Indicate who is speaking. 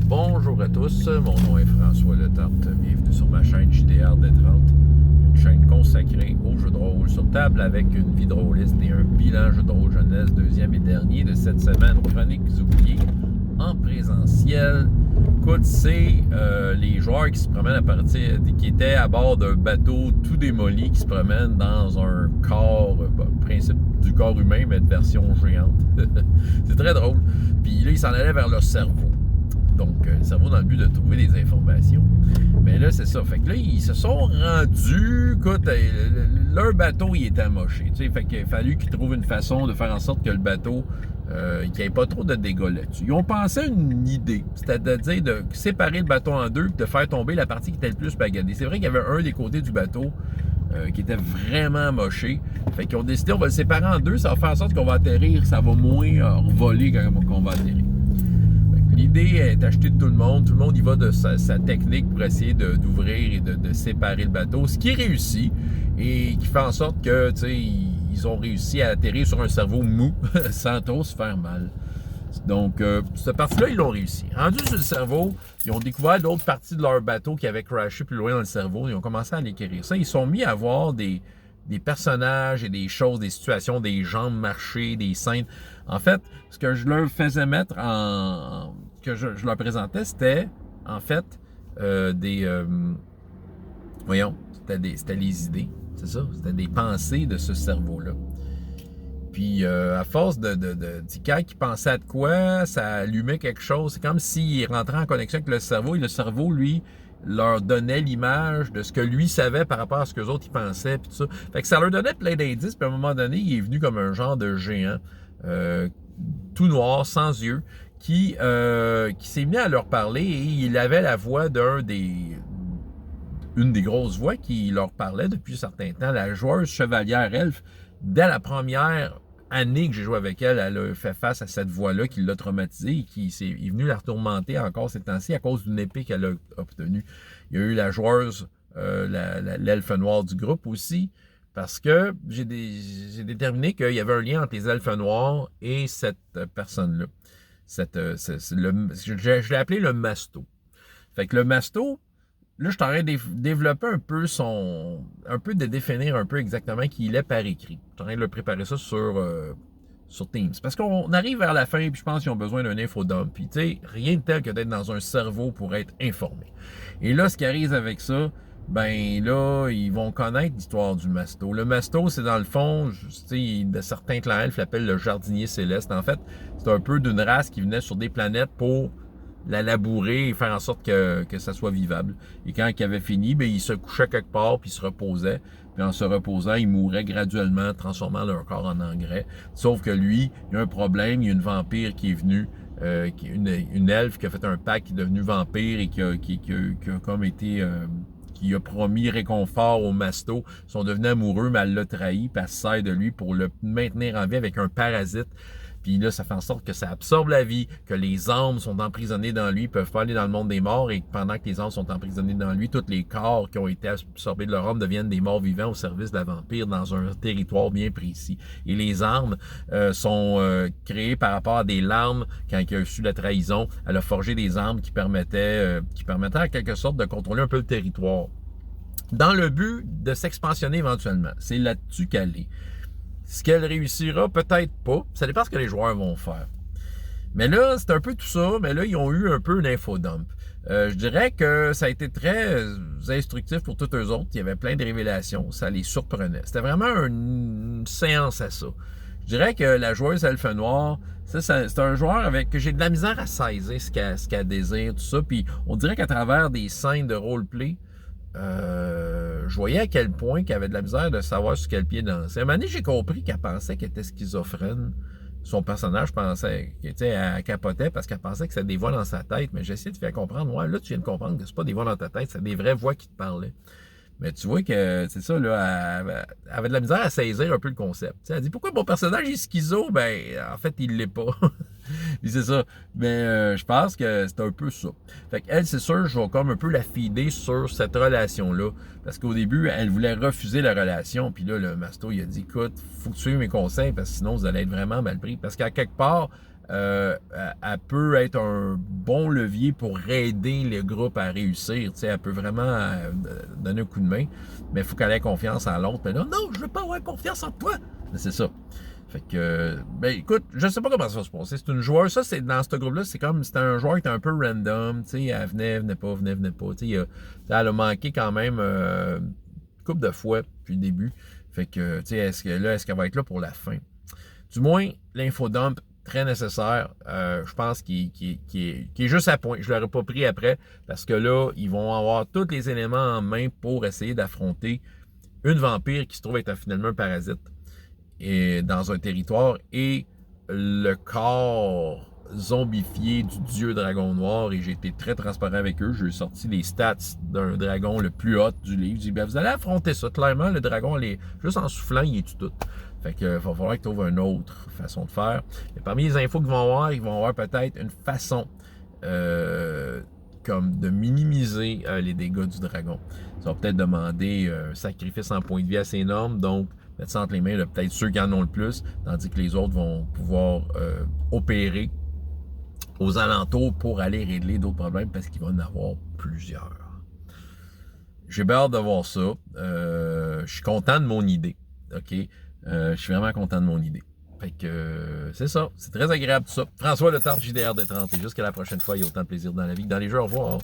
Speaker 1: Bonjour à tous, mon nom est François Letarte. Bienvenue sur ma chaîne JDR D30, une chaîne consacrée aux jeux de rôle sur table avec une vie drôliste et un bilan jeu de rôle jeunesse deuxième et dernier de cette semaine. Chroniques oubliées en présentiel. Écoute, c'est les joueurs qui se promènent qui étaient à bord d'un bateau tout démoli, qui se promènent dans un corps, principe du corps humain, mais de version géante. C'est très drôle. Puis là, ils s'en allaient vers leur cerveau. Donc, le cerveau dans le but de trouver des informations. Mais là, c'est ça. Fait que là, ils se sont rendus. Écoute, leur bateau, il était amoché. Tu sais, fait qu'il a fallu qu'ils trouvent une façon de faire en sorte que le bateau, qu'il n'y ait pas trop de dégâts là-dessus. Ils ont pensé à une idée, c'est-à-dire de séparer le bateau en deux et de faire tomber la partie qui était le plus bagadée. C'est vrai qu'il y avait un des côtés du bateau qui était vraiment amoché. Fait qu'ils ont décidé, on va le séparer en deux, ça va faire en sorte qu'on va atterrir, ça va moins voler quand on va atterrir. L'idée est achetée de tout le monde y va de sa technique pour essayer d'ouvrir et de séparer le bateau, ce qui réussit et qui fait en sorte que, tu sais, ils ont réussi à atterrir sur un cerveau mou sans trop se faire mal. Donc, cette partie-là, ils l'ont réussi. Rendus sur le cerveau, ils ont découvert d'autres parties de leur bateau qui avaient crashé plus loin dans le cerveau. Ils ont commencé à l'écrire ça. Ils sont mis à voir des personnages et des choses, des situations, des jambes marcher, des scènes. En fait, ce que je leur faisais mettre que je leur présentais, c'était, en fait, c'était les idées, c'est ça? C'était des pensées de ce cerveau-là. Puis, à force quand il pensait à de quoi, ça allumait quelque chose. C'est comme s'il rentrait en connexion avec le cerveau, et le cerveau, lui, leur donnait l'image de ce que lui savait par rapport à ce que les autres ils pensaient, puis tout ça. Fait que ça leur donnait plein d'indices, puis à un moment donné, il est venu comme un genre de géant, tout noir, sans yeux, qui s'est mis à leur parler, et il avait la voix une des grosses voix qui leur parlait depuis un certain temps, la joueuse chevalière elfe. Dès la première année que j'ai joué avec elle, elle a fait face à cette voix-là qui l'a traumatisée et qui est venue la tourmenter encore ces temps-ci à cause d'une épée qu'elle a obtenue. Il y a eu la joueuse, l'elfe noire du groupe aussi, parce que j'ai déterminé qu'il y avait un lien entre les elfes noirs et cette personne-là. Je l'ai appelé le masto. Fait que le masto, là, je t'aurais développé un peu de définir un peu exactement qui il est par écrit. Je t'aurais de préparer ça sur Teams. Parce qu'on arrive vers la fin, puis je pense qu'ils ont besoin d'un infodump. Puis, tu sais, rien de tel que d'être dans un cerveau pour être informé. Et là, ce qui arrive avec ça, ben là, ils vont connaître l'histoire du masto. Le masto, c'est dans le fond, tu sais, de certains clans elfes l'appellent le jardinier céleste. En fait, c'est un peu d'une race qui venait sur des planètes pour la labourer et faire en sorte que ça soit vivable. Et quand il avait fini, ben, il se couchait quelque part puis il se reposait. Puis en se reposant, il mourait graduellement, transformant leur corps en engrais. Sauf que lui, il y a un problème, il y a une vampire qui est venue, une elfe qui a fait un pacte, qui est devenue vampire et qui a comme été... qui a promis réconfort au masto, ils sont devenus amoureux, mais elle l'a trahi, puis elle se sert de lui pour le maintenir en vie avec un parasite. Puis là, ça fait en sorte que ça absorbe la vie, que les âmes sont emprisonnées dans lui, peuvent pas aller dans le monde des morts, et pendant que les âmes sont emprisonnées dans lui, tous les corps qui ont été absorbés de leur âme deviennent des morts vivants au service de la vampire dans un territoire bien précis. Et les armes sont créées par rapport à des larmes. Quand il a reçu la trahison, elle a forgé des armes qui permettaient en quelque sorte de contrôler un peu le territoire. Dans le but de s'expansionner éventuellement. C'est là-dessus qu'elle est. Ce qu'elle réussira, peut-être pas. Ça dépend de ce que les joueurs vont faire. Mais là, c'est un peu tout ça. Mais là, ils ont eu un peu une infodump. Je dirais que ça a été très instructif pour tous eux autres. Il y avait plein de révélations. Ça les surprenait. C'était vraiment une séance à ça. Je dirais que la joueuse elfe noire, c'est un joueur avec que j'ai de la misère à saisir ce qu'elle désire, tout ça. Puis on dirait qu'à travers des scènes de roleplay, je voyais à quel point qu'elle avait de la misère de savoir sur quel pied danser. À un moment donné, j'ai compris qu'elle pensait qu'elle était schizophrène. Son personnage pensait, tu sais, elle capotait parce qu'elle pensait que c'était des voix dans sa tête. Mais j'essayais de faire comprendre, ouais, là, tu viens de comprendre que c'est pas des voix dans ta tête, c'est des vraies voix qui te parlaient. Mais tu vois que, c'est ça, là, elle avait de la misère à saisir un peu le concept. T'sais, elle dit, pourquoi mon personnage est schizo? Ben, en fait, il l'est pas. Puis c'est ça. Mais je pense que c'est un peu ça. Fait qu'elle, c'est sûr, je vais comme un peu la feeder sur cette relation-là. Parce qu'au début, elle voulait refuser la relation. Puis là, le masto, il a dit, écoute, faut que tu suives mes conseils parce que sinon, vous allez être vraiment mal pris. Parce qu'à quelque part, elle peut être un bon levier pour aider le groupe à réussir. Tu sais, elle peut vraiment donner un coup de main, mais il faut qu'elle ait confiance en l'autre. Mais là, non, je veux pas avoir confiance en toi. Mais c'est ça. Fait que, ben écoute, je sais pas comment ça va se passer. C'est une joueuse, ça, c'est dans ce groupe-là, c'est comme, c'était un joueur qui était un peu random, tu sais, elle venait pas, venait pas, tu sais, elle a manqué quand même une couple de fois depuis le début. Fait que, tu sais, est-ce qu'elle va être là pour la fin? Du moins, l'infodump, très nécessaire, je pense qu'il est juste à point. Je ne l'aurais pas pris après, parce que là, ils vont avoir tous les éléments en main pour essayer d'affronter une vampire qui se trouve être finalement un parasite et dans un territoire et le corps zombifié du dieu dragon noir, et j'ai été très transparent avec eux. J'ai sorti les stats d'un dragon le plus hot du livre. J'ai dit, ben, vous allez affronter ça. Clairement, le dragon, juste en soufflant, il est tout. Fait que va falloir qu'ils trouvent une autre façon de faire. Et parmi les infos qu'ils vont avoir, ils vont avoir peut-être une façon comme de minimiser les dégâts du dragon. Ça va peut-être demander un sacrifice en points de vie assez énorme, donc mettre ça entre les mains de peut-être ceux qui en ont le plus, tandis que les autres vont pouvoir opérer aux alentours pour aller régler d'autres problèmes parce qu'il va en avoir plusieurs. J'ai bien hâte de voir ça. Je suis content de mon idée. OK? Je suis vraiment content de mon idée. Fait que c'est ça. C'est très agréable tout ça. François Le Tarte, JDR de 30. Et jusqu'à la prochaine fois, il y a autant de plaisir dans la vie que dans les jeux. Au revoir.